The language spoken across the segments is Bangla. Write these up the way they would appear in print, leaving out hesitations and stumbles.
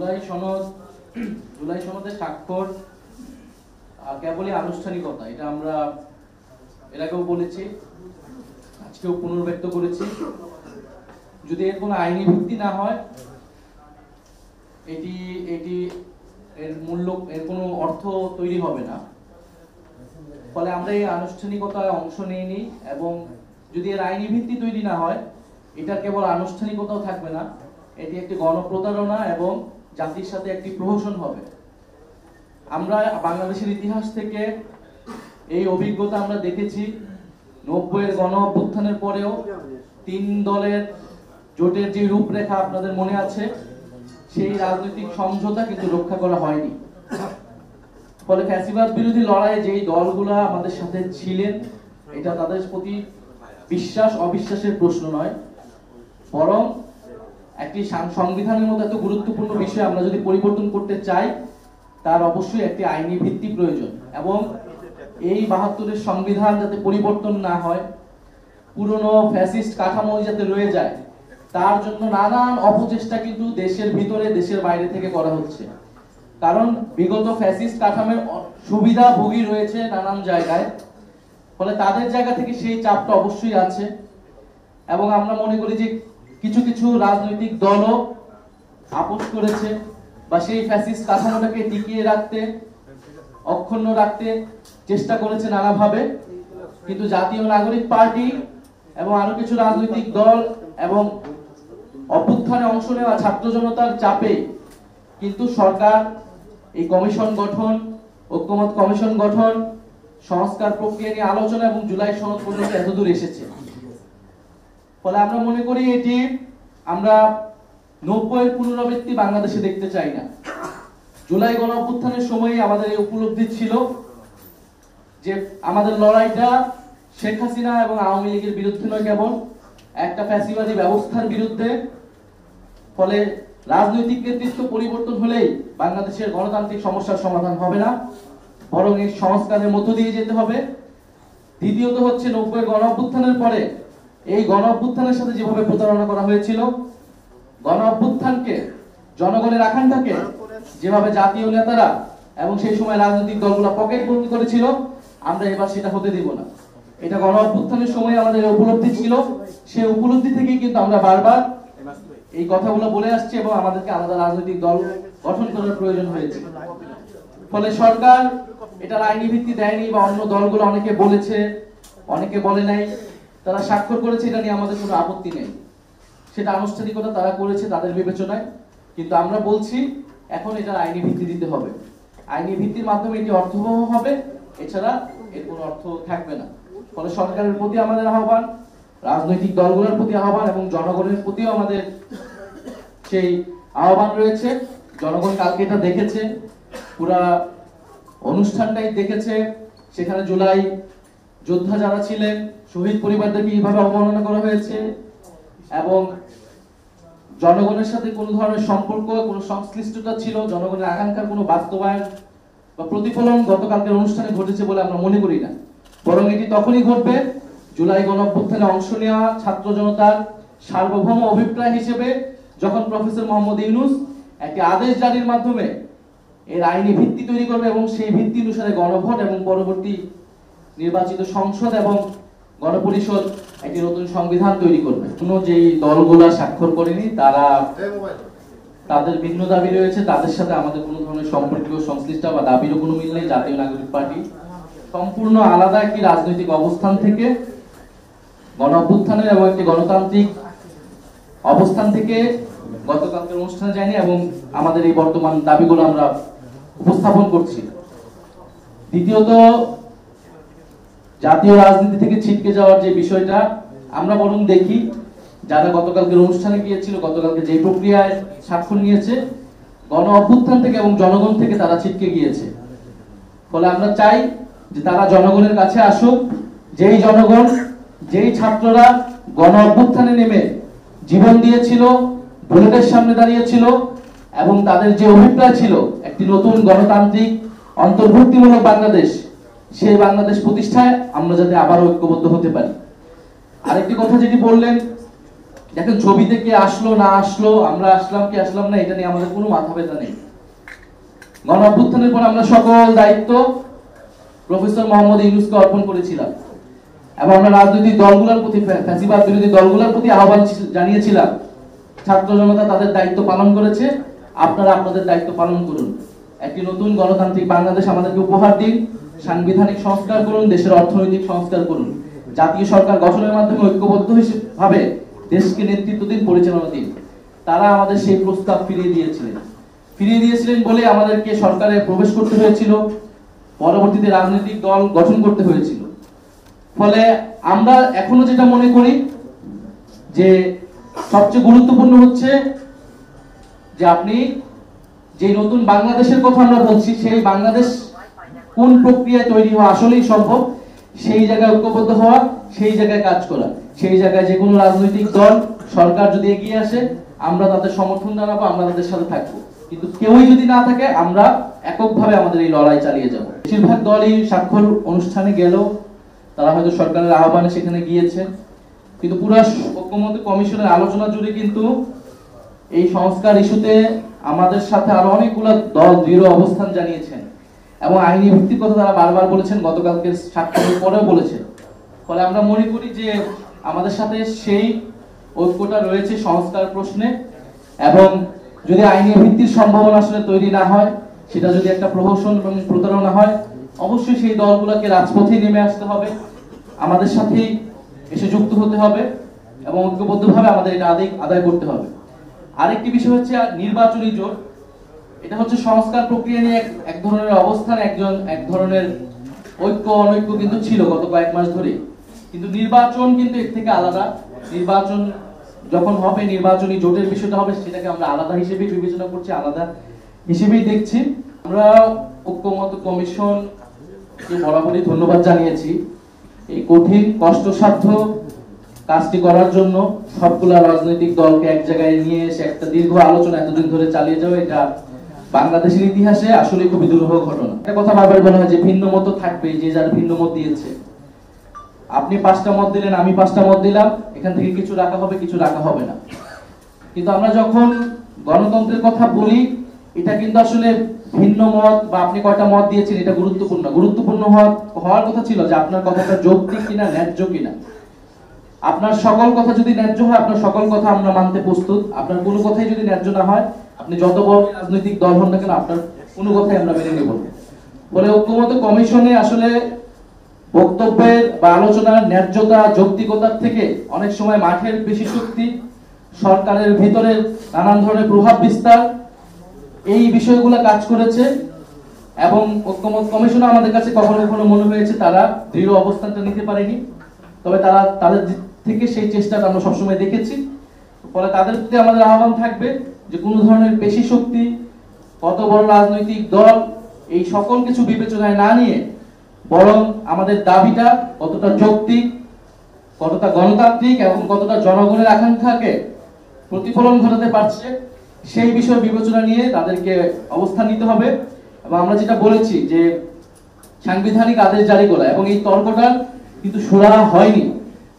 জুলাই সনদ জুলাই সনদের স্বাক্ষর কেবলই আনুষ্ঠানিকতা, এটা আমরা এর আগেও বলেছি, আজকেও পুনর্ব্যক্ত করেছি। যদি এর কোনো আইনি ভিত্তি না হয়, এটি এটি এর মূল্য, এর কোনো অর্থ তৈরি হবে না। ফলে আমরা এই আনুষ্ঠানিকতায় অংশ নিইনি, এবং যদি এর আইনি ভিত্তি তৈরি না হয়, এটা কেবল আনুষ্ঠানিকতাও থাকবে না, এটি একটি গণপ্রতারণা এবং জাতির সাথে একটি প্রহসন হবে। আমরা বাংলাদেশের ইতিহাস থেকে এই অভিজ্ঞতা আমরা দেখেছি। 90-এর গণ অভ্যুত্থানের পরেও 3 দলের জোটের যে রূপরেখা আপনাদের মনে আছে, সেই রাজনৈতিক সমঝোতা কিন্তু রক্ষা করা হয়নি। ফলে ফ্যাসিবাদ বিরোধী লড়াইয়ে যেই দলগুলা আমাদের সাথে ছিলেন, এটা তাদের প্রতি বিশ্বাস অবিশ্বাসের প্রশ্ন নয়, বরং একটি সংবিধানের মতো এত গুরুত্বপূর্ণ বিষয় আমরা যদি পরিবর্তন করতে চাই, তার অবশ্যই একটি আইনি ভিত্তি প্রয়োজন। এবং এই 72-এর সংবিধান যাতে পরিবর্তন না হয়, পুরনো ফ্যাসিস্ট কাঠামো যাতে রয়ে যায়, তার জন্য নানান অপচেষ্টা কিন্তু দেশের ভিতরে দেশের বাইরে থেকে করা হচ্ছে। কারণ বিগত ফ্যাসিস্ট কাঠামোর সুবিধাভোগী রয়েছে নানান জায়গায়, ফলে তাদের জায়গা থেকে সেই চাপটা অবশ্যই আছে। এবং আমরা মনে করি যে কিছু কিছু রাজনৈতিক দলও আপোষ করেছে বা সেই ফ্যাসিস্ট কাঠামোটাকে টিকিয়ে রাখতে, অক্ষুণ্ণ রাখতে চেষ্টা করেছে নানাভাবে। কিন্তু জাতীয় নাগরিক পার্টি এবং আরো কিছু রাজনৈতিক দল এবং অভ্যুত্থানে অংশ নেওয়া ছাত্র জনতার চাপে কিন্তু সরকার এই কমিশন গঠন, ঐক্যমত কমিশন গঠন, সংস্কার প্রক্রিয়া নিয়ে আলোচনা এবং জুলাই সনদ পর্যন্ত এতদূর এসেছে। ফলে আমরা মনে করি এটি আমরা 90-এর পুনরাবৃত্তি বাংলাদেশে দেখতে চাই না। জুলাই গণ অভ্যুত্থানের সময় আমাদের এই উপলব্ধি ছিল যে আমাদের লড়াইটা শেখ হাসিনা এবং আওয়ামী লীগের বিরুদ্ধে নয়, কেবল একটা ফ্যাসিবাদী ব্যবস্থার বিরুদ্ধে। ফলে রাজনৈতিক নেতৃত্ব পরিবর্তন হলেই বাংলাদেশের গণতান্ত্রিক সমস্যার সমাধান হবে না, বরং এই সংস্কারের মধ্য দিয়ে যেতে হবে। দ্বিতীয়ত হচ্ছে 90-এর গণ অভ্যুত্থানের পরে এই গণ অভ্যুত্থানের সাথে যেভাবে প্রতারণা করা হয়েছিল, গণ অভ্যুত্থানকে, জনগণের আকাঙ্ক্ষাকে যেভাবে জাতীয় নেতারা এবং সেই সময় রাজনৈতিক দলগুলো পকেট বন্দি করেছিল, আমরা এবার সেটা হতে দিব না। এটা গণ অভ্যুত্থানের সময় আমাদের উপলব্ধি ছিল, সেই উপলব্ধি থেকেই কিন্তু আমরা বারবার এই কথাগুলো বলে আসছি এবং আমাদেরকে আলাদা রাজনৈতিক দল গঠন করার প্রয়োজন হয়েছে। ফলে সরকার এটার আইনি ভিত্তি দেয়নি, বা অন্য দলগুলো অনেকে বলেছে, অনেকে বলে নাই, তারা স্বাক্ষর করেছে, এটা নিয়ে আমাদের কোনো আপত্তি নেই। সেটা আনুষ্ঠানিকতা তারা করেছে তাদের বিবেচনায়। কিন্তু আমরা বলছি এখন এটার আইনি ভিত্তি দিতে হবে। আইনি ভিত্তির মাধ্যমে এটি অর্থবহ হবে, এছাড়া এর কোনো অর্থ থাকবে না। ফলে সরকারের প্রতি আমাদের আহ্বান, রাজনৈতিক দলগুলোর প্রতি আহ্বান এবং জনগণের প্রতিও আমাদের সেই আহ্বান রয়েছে। জনগণ কালকে এটা দেখেছে, পুরা অনুষ্ঠানটাই দেখেছে। সেখানে জুলাই যোদ্ধা যারা ছিলেন, শহীদ পরিবারদেরকে কিভাবে অবমাননা করা হয়েছে, এবং জনগণের সাথে কোনো ধরনের সম্পর্ক, কোনো সংশ্লিষ্টতা ছিল, জনগণের আকাঙ্ক্ষার কোনো বাস্তবায়ন বা প্রতিফলন গতকালকের অনুষ্ঠানে ঘটেছে বলে আমরা মনে করি না। বরং এটি তখনই ঘটবে জুলাই গণ অভ্যুত্থানে অংশ নেওয়া ছাত্র জনতার সার্বভৌম অভিপ্রায় হিসেবে যখন প্রফেসর মোহাম্মদ ইউনূস একটি আদেশ জারির মাধ্যমে এর আইনি ভিত্তি তৈরি করবে, এবং সেই ভিত্তি অনুসারে গণভোট এবং পরবর্তী নির্বাচিত সংসদ এবং গণপরিষদ একটি নতুন সংবিধান তৈরি করবে। কোনো যেই দলগুলা স্বাক্ষর করেনি তারা, তাদের ভিন্ন দাবি রয়েছে, তাদের সাথে আমাদের কোনো ধরনের সম্পর্কীয় সংশ্লিষ্ট বা দাবিরও কোনো মিল নেই। জাতীয় নাগরিক পার্টি সম্পূর্ণ আলাদা একটি রাজনৈতিক অবস্থান থেকে, গণ অভ্যুত্থানের এবং একটি গণতান্ত্রিক অবস্থান থেকে গতকালকের অনুষ্ঠানে যায়নি, এবং আমাদের এই বর্তমান দাবিগুলো আমরা উপস্থাপন করছি। দ্বিতীয়ত, জাতীয় রাজনীতি থেকে ছিটকে যাওয়ার যে বিষয়টা আমরা বরং দেখি, যারা গতকালকের অনুষ্ঠানে গিয়েছিল, গতকালকে যে প্রক্রিয়ায় স্বাক্ষর নিয়েছে, গণ অভ্যুত্থান থেকে এবং জনগণ থেকে তারা ছিটকে গিয়েছে। ফলে আমরা চাই যে তারা জনগণের কাছে আসুক। যেই জনগণ, যেই ছাত্ররা গণ অভ্যুত্থানে নেমে জীবন দিয়েছিল, বুলেটের সামনে দাঁড়িয়েছিল, এবং তাদের যে অভিপ্রায় ছিল একটি নতুন গণতান্ত্রিক অন্তর্ভুক্তিমূলক বাংলাদেশ, সেই বাংলাদেশ প্রতিষ্ঠায় আমরা যাতে আবারও ঐক্যবদ্ধ হতে পারি। আরেকটি কথা যেটি বললেন, দেখেন ছবিতে কে আসলো না আসলো, আমরা আসলাম কি আসলাম না, এটা নিয়ে আমাদের কোনো মাথা ব্যথা নেই। গণ অভ্যুত্থানের পর আমরা সকল দায়িত্ব প্রফেসর মোহাম্মদ ইউনূসকে অর্পণ করেছিলাম এবং আমরা রাজনৈতিক দলগুলোর প্রতি, ফ্যাসিবাদ বিরোধী দলগুলোর প্রতি আহ্বান জানিয়েছিলাম, ছাত্র জনতা তাদের দায়িত্ব পালন করেছে, আপনারা আপনাদের দায়িত্ব পালন করুন। একটি নতুন গণতান্ত্রিক বাংলাদেশ আমাদেরকে উপহার দিন, সাংবিধানিক সংস্কার করুন, দেশের অর্থনৈতিক সংস্কার করুন, জাতীয় সরকার গঠনের মাধ্যমে ঐক্যবদ্ধ ভাবে দেশকে নেতৃত্ব দিন, পরিচালনা দিন। তারা আমাদের সেই প্রস্তাব ফিরিয়ে দিয়েছিলেন বলে আমাদেরকে সরকারে প্রবেশ করতে হয়েছিল, পরবর্তীতে রাজনৈতিক দল গঠন করতে হয়েছিল। ফলে আমরা এখনো যেটা মনে করি যে সবচেয়ে গুরুত্বপূর্ণ হচ্ছে যে আপনি যে নতুন বাংলাদেশের কথা আমরা বলছি, সেই বাংলাদেশ কোন প্রক্রিয়ায় তৈরি হওয়া আসলেই সম্ভব, সেই জায়গায় ঐক্যবদ্ধ হওয়া, সেই জায়গায় কাজ করা, সেই জায়গায় যে কোনো রাজনৈতিক দল সরকার যদি এগিয়ে আসে আমরা তাদের সমর্থন জানাবো, আমরা তাদের সাথে থাকবো। কিন্তু কেউই যদি না থাকে আমরা এককভাবে আমাদের এই লড়াই চালিয়ে যাব। বেশিরভাগ দলই স্বাক্ষর অনুষ্ঠানে গেল, তারা হয়তো সরকারের আহ্বানে সেখানে গিয়েছে, কিন্তু পুরো ঐক্যমত্য কমিশনের আলোচনা জুড়ে কিন্তু এই সংস্কার ইস্যুতে আমাদের সাথে আরো অনেকগুলো দল দৃঢ় অবস্থান জানিয়েছেন এবং আইনি ভিত্তিক কথা তারা বারবার বলেছেন, গতকালকে স্বাক্ষরের পরেও বলেছেন। ফলে আমরা মনে করি যে আমাদের সাথে সেই ঐক্যটা রয়েছে সংস্কার প্রশ্নে, এবং যদি আইনি ভিত্তির সম্ভাবনা আসলে তৈরি না হয়, সেটা যদি একটা প্রহসন এবং প্রতারণা হয়, অবশ্যই সেই দলগুলোকে রাজপথে নেমে আসতে হবে, আমাদের সাথেই এসে যুক্ত হতে হবে এবং ঐক্যবদ্ধভাবে আমাদের এটা আদায় করতে হবে। আরেকটি বিষয় হচ্ছে নির্বাচনী জোট। এটা হচ্ছে সংস্কার প্রক্রিয়া নিয়ে এক ধরনের অবস্থান, এক ধরনের ঐক্য অনৈক্য কিন্তু ছিল গত কয়েক মাস ধরে, কিন্তু নির্বাচন কিন্তু এর থেকে আলাদা। নির্বাচন যখন হবে, নির্বাচনী জোটের বিষয়টা হবে, সেটাকে আমরা আলাদা হিসেবে বিবেচনা করছি, আলাদা হিসেবেই দেখছি। আমরা ঐক্যমত্য কমিশনকে বরাবরই ধন্যবাদ জানিয়েছি এই কঠিন কষ্টসাধ্য কাজটি করার জন্য। সবগুলা রাজনৈতিক দলকে এক জায়গায় নিয়ে এসে একটা দীর্ঘ আলোচনা এতদিন ধরে চালিয়ে যাওয়া, এটা বাংলাদেশের ইতিহাসে আসলে খুবই দুরূহ ঘটনা। একটা কথা বারবার বলা হয় যে ভিন্ন মত থাকবে, যে যার ভিন্ন মত দিয়েছে। আপনি 5টা মত দিলেন, আমি 5টা মত দিলাম, এখান থেকে কিছু রাখা হবে, কিছু রাখা হবে না। কিন্তু আমরা যখন গণতন্ত্রের কথা বলি, এটা কিন্তু আসলে ভিন্ন মত বা আপনি কয়টা মত দিয়েছেন এটা গুরুত্বপূর্ণ হওয়ার কথা ছিল যে আপনার কথাটা যৌক্তিক কিনা, ন্যায্য কিনা। আপনার সকল কথা যদি ন্যায্য হয়, আপনার সকল কথা আমরা মানতে প্রস্তুত। আপনার কোনো কথাই যদি ন্যায্য না হয়, আপনি যত বড় রাজনৈতিক দল হন না কেন, আপনার কোনো কথাই আমরা মেনে নেব না। ফলে ঐক্যমত্য কমিশনে আসলে বক্তব্যের বা আলোচনার ন্যায্যতা, যৌক্তিকতার থেকে অনেক সময় মাঠের বেশি শক্তি, সরকারের ভিতরে নানান ধরনের প্রভাব বিস্তার, এই বিষয়গুলো কাজ করেছে। এবং ঐক্যমত্য কমিশন আমাদের কাছে কখনো কখনো মনে হয়েছে তারা দৃঢ় অবস্থানটা নিতে পারেনি, তবে তাদের থেকে সেই চেষ্টাটা আমরা সবসময় দেখেছি। ফলে তাদের প্রতি আমাদের আহ্বান থাকবে যে কোনো ধরনের পেশি শক্তি, কত বড় রাজনৈতিক দল, এই সকল কিছু বিবেচনায় না নিয়ে বরং আমাদের দাবিটা কতটা যৌক্তিক, কতটা গণতান্ত্রিক এবং কতটা জনগণের আকাঙ্ক্ষাকে প্রতিফলন ঘটাতে পারছে, সেই বিষয় বিবেচনা নিয়ে তাদেরকে অবস্থান নিতে হবে। এবং আমরা যেটা বলেছি যে সাংবিধানিক আদেশ জারি করা, এবং এই তর্কটা কিন্তু সুরাহা হয়নি।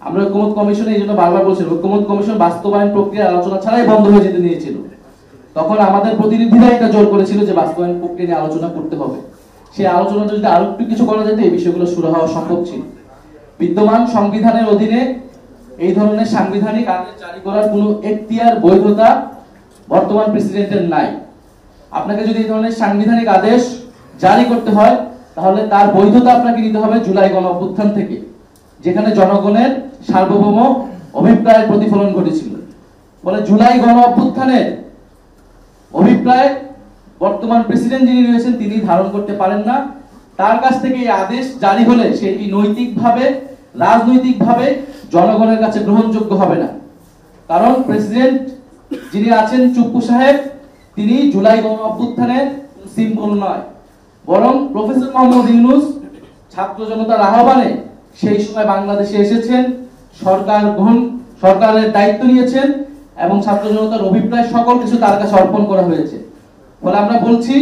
আমরা ঐক্যমত্য কমিশনে এই জন্য বারবার বলছি, ঐক্যমত্য কমিশন বাস্তবায়ন প্রক্রিয়া আলোচনা ছাড়াই বন্ধ হয়ে যেতে নিয়েছিল। তখন আমাদের প্রতিনিধিরা এটা জোর করেছিল যে বাস্তবায়ন প্রক্রিয়া নিয়ে আলোচনা করতে হবে। সেই আলোচনাটা যদি আরো একটু কিছু করা যেত, এই বিষয়গুলো সুরাহা হওয়া সম্ভব ছিল। বিদ্যমান সংবিধানের অধীনে এই ধরনের সাংবিধানিক আদেশ জারি করার কোনো এখতিয়ার, বৈধতা বর্তমান প্রেসিডেন্টের নাই। আপনাকে যদি এই ধরনের সাংবিধানিক আদেশ জারি করতে হয়, তাহলে তার বৈধতা আপনাকে নিতে হবে জুলাই গণ অভ্যুত্থান থেকে, যেখানে জনগণের সার্বভৌম অভিপ্রায়ের প্রতিফলন ঘটেছিল। ফলে জুলাই গণ অভ্যুত্থানের অভিপ্রায় বর্তমান প্রেসিডেন্ট যিনি রয়েছেন তিনি ধারণ করতে পারেন না। তার কাছ থেকে এই আদেশ জারি হলে সেটি নৈতিকভাবে, রাজনৈতিকভাবে জনগণের কাছে গ্রহণযোগ্য হবে না। কারণ প্রেসিডেন্ট যিনি আছেন চুপ্পু সাহেব, তিনি জুলাই গণ অভ্যুত্থানের সিম্বল নয়, বরং প্রফেসর মোহাম্মদ ইউনূস ছাত্র জনতার আহ্বানে সেই সময় বাংলাদেশে এসেছেন, সরকারের দায়িত্ব নিয়েছেন এবং ছাত্র জনতার অভিপ্রায় সকল কিছু তার কাছে অর্পণ করা হয়েছে। ফলে আমরা বলছি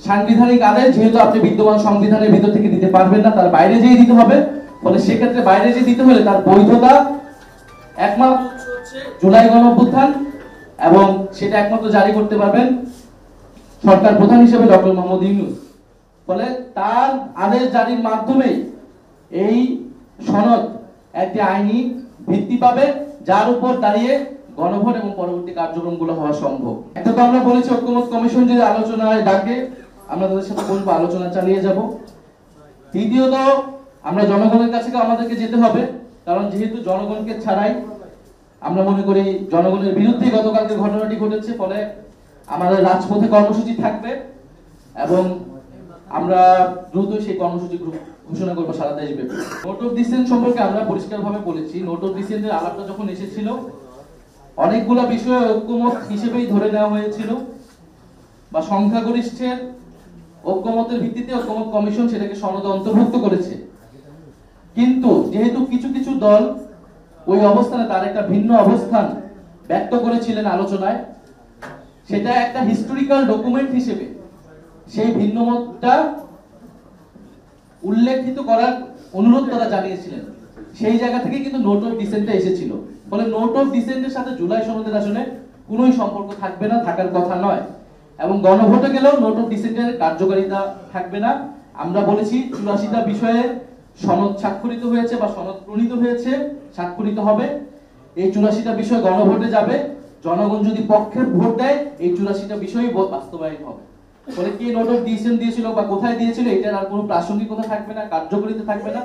সাংবিধানিক আদেশ যেহেতু আপনি বিদ্যমান সংবিধানের ভিতর থেকে দিতে পারবেন না, তার বাইরে যেয়ে দিতে হবে। ফলে সেক্ষেত্রে বাইরে যে দিতে হলে তার বৈধতা একমাত্র জুলাই গণঅভ্যুত্থান, এবং সেটা একমাত্র জারি করতে পারবেন সরকার প্রধান হিসেবে ডক্টর মোহাম্মদ ইউনূস। ফলে তার আদেশ জারির মাধ্যমেই এই সনদ একটি আইনি ভিত্তি পাবে, যার উপর দাঁড়িয়ে গণভোট এবং পরবর্তী কার্যক্রমগুলো হওয়া সম্ভব। একটা তো আমরা বলেছি ঐক্যমত কমিশন যদি আলোচনায় ডাকে আমরা তাদের সাথে বলবো, আলোচনা চালিয়ে যাব। দ্বিতীয়ত আমরা জনগণের কাছে আমাদেরকে যেতে হবে, কারণ যেহেতু জনগণকে ছাড়াই আমরা মনে করি জনগণের বিরুদ্ধে গতকালকে ঘটনাটি ঘটেছে, ফলে আমাদের রাজপথে কর্মসূচি থাকবে এবং আমরা দ্রুত সেই কর্মসূচি ঘোষণা করবো সারা দেশব্যাপী। নোট অফ ডিসেন্ট সম্পর্কে আমরা পরিষ্কারভাবে বলেছি, নোট অফ ডিসেন্টের আলাপটা যখন এসেছিল অনেকগুলো বিষয় ঐক্যমত হিসেবেই ধরে নেওয়া হয়েছিল, বা সংখ্যাগরিষ্ঠের ঐক্যমতের ভিত্তিতে ঐক্যমত কমিশন সেটাকে সনদে অন্তর্ভুক্ত করেছে। কিন্তু যেহেতু কিছু কিছু দল ওই অবস্থানে তার একটা ভিন্ন অবস্থান ব্যক্ত করেছিলেন আলোচনায়, সেটা একটা হিস্টোরিক্যাল ডকুমেন্ট হিসেবে সেই ভিন্ন মতটা উল্লেখিত করার অনুরোধ তারা জানিয়েছিলেন। সেই জায়গা থেকে কিন্তু নোট অফ ডিসেন্টটা এসেছিল। ফলে নোট অফ ডিসেন্টের সাথে জুলাই সনদের আসলে কোনোই সম্পর্ক থাকবে না, থাকার কথা নয়। এবং গণভোটে গেলেও নোট অফ ডিসেন্টের কার্যকারিতা থাকবে না। আমরা বলেছি 84টা বিষয়ে সনদ স্বাক্ষরিত হয়েছে বা সনদ প্রণীত হয়েছে, স্বাক্ষরিত হবে। এই 84টা বিষয় গণভোটে যাবে, জনগণ যদি পক্ষের ভোট দেয় এই 84টা বিষয়ই বাস্তবায়ন হবে। ফলে কে নোট অফ ডিসেন্ট দিয়েছিল বা কোথায় দিয়েছিল এটার আর কোনো প্রাসঙ্গিকতা থাকবে না, কার্যকারিতা থাকবে না।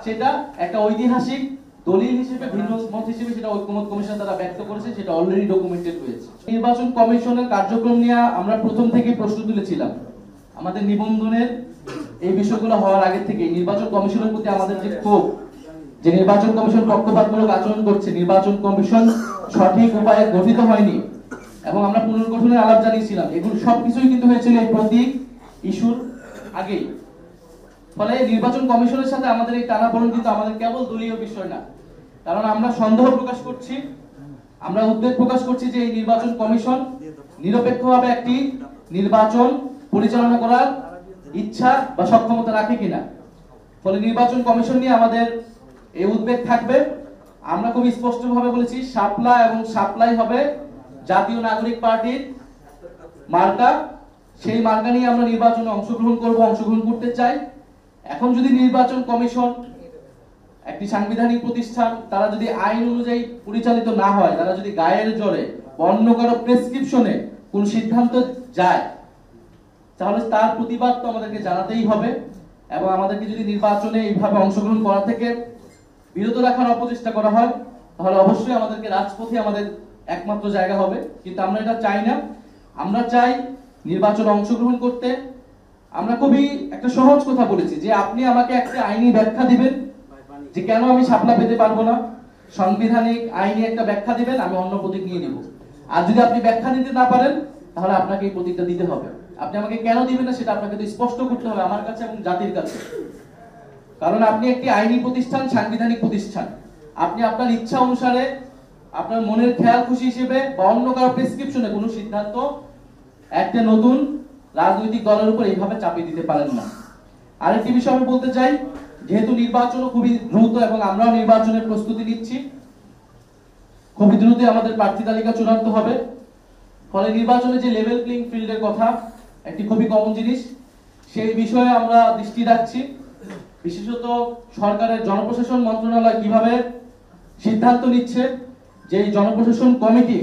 সেটা একটা ঐতিহাসিক দলিল হিসেবে, ভিন্ন মত হিসেবে সেটা ঐক্যমত কমিশন তারা ব্যক্ত করেছে, সেটা অলরেডি ডকুমেন্টেড হয়েছে। নির্বাচন কমিশনের কার্যক্রম নিয়ে আমরা প্রথম থেকেই প্রশ্ন তুলেছিলাম। আমাদের নিবন্ধনের এই বিষয়গুলো হওয়ার আগে থেকে নির্বাচন কমিশনের প্রতি আমাদের যে ক্ষোভ, যে নির্বাচন কমিশন পক্ষপাতমূলক আচরণ করছে, নির্বাচন কমিশন সঠিক উপায়ে গঠিত হয়নি, এবং আমরা পুনর্গঠনের আলাপ জানিয়েছিলাম, এগুলো সবকিছুই কিন্তু হয়েছিল এই প্রতীক ইস্যুর আগেই। ফলে নির্বাচন কমিশনের সাথে আমাদের এই টানাপোড়েন কিন্তু আমাদের কেবল দলীয় বিষয় না, কারণ আমরা সন্দেহ প্রকাশ করছি, আমরা উদ্বেগ প্রকাশ করছি যে এই নির্বাচন কমিশন নিরপেক্ষভাবে একটি নির্বাচন পরিচালনা করার ইচ্ছা বা সক্ষমতা রাখে কিনা। ফলে নির্বাচন কমিশন নিয়ে আমাদের এই উদ্বেগ থাকবে। আমরা খুব স্পষ্টভাবে বলেছি শাপলা এবং সাপ্লাই হবে জাতীয় নাগরিক পার্টির মার্কা, সেই মার্কা নিয়ে আমরা নির্বাচনে অংশগ্রহণ করতে চাই। এখন যদি নির্বাচন কমিশন একটি সাংবিধানিক প্রতিষ্ঠান, তারা যদি আইন অনুযায়ী পরিচালিত না হয়, তারা যদি গায়ের জোরে অন্য কারো প্রেসক্রিপশনে কোন সিদ্ধান্ত যায়, তাহলে তার প্রতিবাদ তো আমাদেরকে জানাতেই হবে। এবং আমাদেরকে যদি নির্বাচনে এইভাবে অংশগ্রহণ করা থেকে বিরত রাখার অপচেষ্টা করা হয়, তাহলে অবশ্যই আমাদেরকে রাজপথে আমাদের একমাত্র জায়গা হবে। কিন্তু আমরা এটা চাই না। আমরা চাই নির্বাচনে অংশগ্রহণ করতে। আমরা খুবই একটা সহজ কথা বলেছি যে আপনি আমাকে একটা আইনি ব্যাখ্যা দিবেন যে কেন আমি শাপলা পেতে পারবো না, সাংবিধানিক আইনি একটা ব্যাখ্যা দিবেন, আমি অন্য প্রতীক নিয়ে নিব। আর যদি আপনি ব্যাখ্যা দিতে না পারেন তাহলে আপনাকে এই প্রতীকটা দিতে হবে। আপনি আমাকে কেন দিবেন না সেটা আপনাকে তো স্পষ্ট করতে হবে আমার কাছে এবং জাতির কাছে। কারণ আপনি একটি আইনি প্রতিষ্ঠান, সাংবিধানিক প্রতিষ্ঠান, আপনি আপনার ইচ্ছা অনুসারে আপনার মনের খেয়াল খুশি হিসেবে বা অন্য কারো প্রেসক্রিপশনে কোনো সিদ্ধান্ত একটা নতুন রাজনৈতিক দলের উপর এইভাবে চাপিয়ে দিতে পারেন না। আরেকটি বিষয় আমি বলতে চাই, যেহেতু নির্বাচনও খুবই দ্রুত এবং আমরাও নির্বাচনের প্রস্তুতি নিচ্ছি, খুবই দ্রুত আমাদের প্রার্থী তালিকা চূড়ান্ত হবে। ফলে নির্বাচনে যে লেভেল প্লেইং ফিল্ডের কথা, একটি খুবই কমন জিনিস, সেই বিষয়ে আমরা দৃষ্টি রাখছি। বিশেষত সরকারের জনপ্রশাসন মন্ত্রণালয় কিভাবে সিদ্ধান্ত নিচ্ছে, যে জনপ্রশাসন কমিটি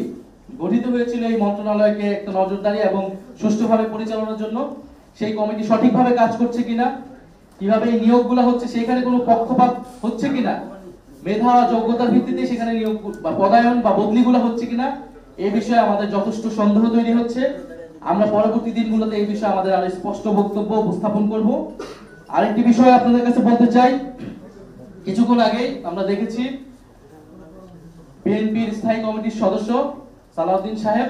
গঠিত হয়েছিল এই মন্ত্রণালয়কে একটা নজরদারি এবং সুষ্ঠুভাবে পরিচালনার জন্য, সেই কমিটি সঠিকভাবে কাজ করছে কিনা, কিভাবে এই নিয়োগগুলো হচ্ছে সেখানে কোনো পক্ষপাত হচ্ছে কিনা, মেধা যোগ্যতার ভিত্তিতে সেখানে নিয়োগ বা পদায়ন বা বদলিগুলো হচ্ছে কিনা, এই বিষয়ে আমাদের যথেষ্ট সন্দেহ তৈরি হচ্ছে। আমরা পরবর্তী দিনগুলোতে এই বিষয়ে আমাদের আরো স্পষ্ট বক্তব্য উপস্থাপন করব। আরেকটি বিষয় আপনাদের কাছে বলতে চাই, কিছুক্ষণ আগে আমরা দেখেছি বিএনপির স্থায়ী কমিটির সদস্য সালাউদ্দিন সাহেব,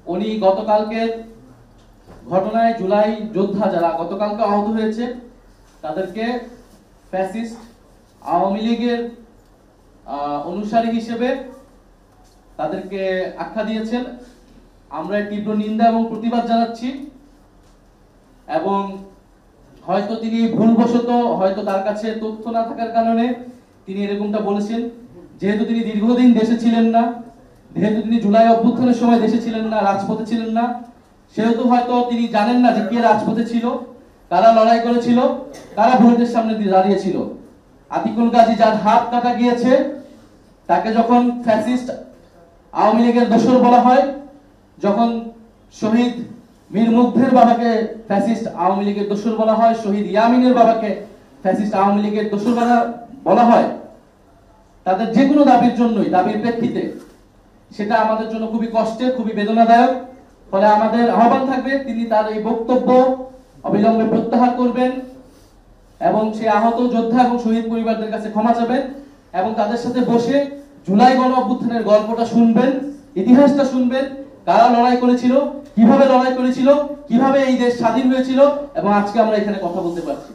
উনি গতকালকের ঘটনায় জুলাই যোদ্ধা যারা গতকালকে আহত হয়েছে তাদেরকে ফ্যাসিস্ট আওয়ামী লীগের অনুসারী হিসেবে তাদেরকে আখ্যা দিয়েছেন। আমরা তীব্র নিন্দা এবং প্রতিবাদ জানাচ্ছি। এবং হয়তো তিনি ভুলবশত, হয়তো তার কাছে তথ্য না থাকার কারণে তিনি এরকমটা বলেছেন। যেহেতু তিনি দীর্ঘদিন দেশে ছিলেন না, যেহেতু তিনি জুলাই অভ্যুত্থানের সময় দেশে ছিলেন না, রাজপথে ছিলেন না, সেহেতু হয়তো তিনি জানেন না যে কে রাজপথে ছিল, কারা লড়াই করেছিল, কারা ভোটের সামনে দাঁড়িয়েছিল। আতিকুল গাজী যার হাত কাটা গিয়েছে, তাকে যখন ফ্যাসিস্ট আওয়ামী লীগের দোসর বলা হয়, যখন শহীদ মীর মুগ্ধের বাবাকে ফ্যাসিস্ট আওয়ামী লীগের দোসর বলা হয়, শহীদ ইয়ামিনের বাবাকে ফ্যাসিস্ট আওয়ামী লীগের দোসর বলা হয়, তাদের যে কোনো দাবির জন্যই, দাবির প্রেক্ষিতে, সেটা আমাদের জন্য খুবই কষ্টের, খুবই বেদনাদায়ক। ফলে আমাদের আহ্বান থাকবে তিনি তার এই বক্তব্য অবিলম্বে প্রত্যাহার করবেন এবং সেই আহত যোদ্ধা এবং শহীদ পরিবারদের কাছে ক্ষমা চাবেন এবং তাদের সাথে বসে জুলাই গণ অভ্যুত্থানের গল্পটা শুনবেন, ইতিহাসটা শুনবেন, কারা লড়াই করেছিল, কিভাবে লড়াই করেছিল, কিভাবে এই দেশ স্বাধীন হয়েছিল এবং আজকে আমরা এখানে কথা বলতে পারছি।